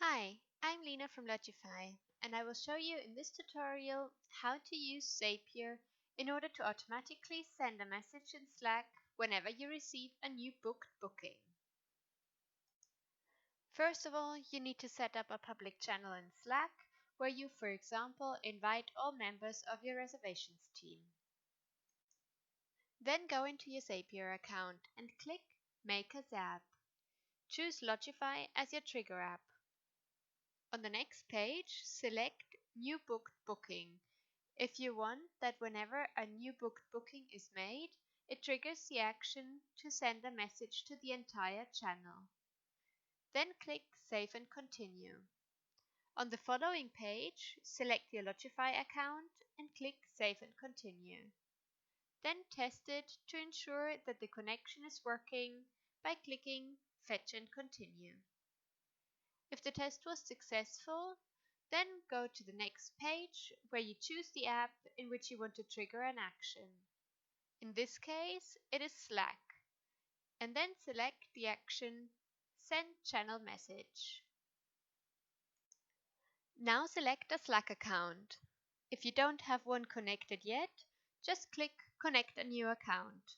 Hi, I'm Lena from Logify, and I will show you in this tutorial how to use Zapier in order to automatically send a message in Slack whenever you receive a new booked booking. First of all, you need to set up a public channel in Slack where you, for example, invite all members of your reservations team. Then go into your Zapier account and click Make a Zap. Choose Logify as your trigger app. On the next page, select New Booked Booking if you want that whenever a new booked booking is made, it triggers the action to send a message to the entire channel. Then click Save and Continue. On the following page, select your Logify account and click Save and Continue. Then test it to ensure that the connection is working by clicking Fetch and Continue. If the test was successful, then go to the next page where you choose the app in which you want to trigger an action. In this case, it is Slack, and then select the action Send Channel Message. Now select a Slack account. If you don't have one connected yet, just click Connect a new account.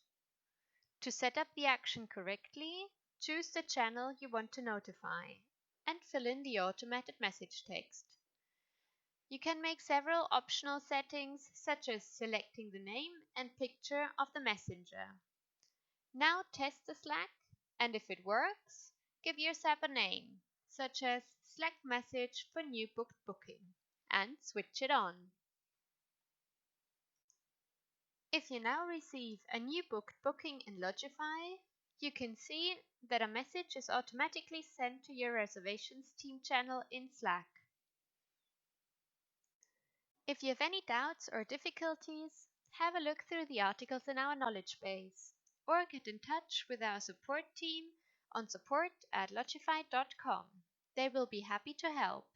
To set up the action correctly, choose the channel you want to notify and fill in the automated message text. You can make several optional settings, such as selecting the name and picture of the messenger. Now test the Slack, and if it works, give yourself a name, such as Slack message for new booked booking, and switch it on. If you now receive a new booked booking in Logify, you can see that a message is automatically sent to your reservations team channel in Slack. If you have any doubts or difficulties, have a look through the articles in our knowledge base, or get in touch with our support team on support@logify.com. They will be happy to help.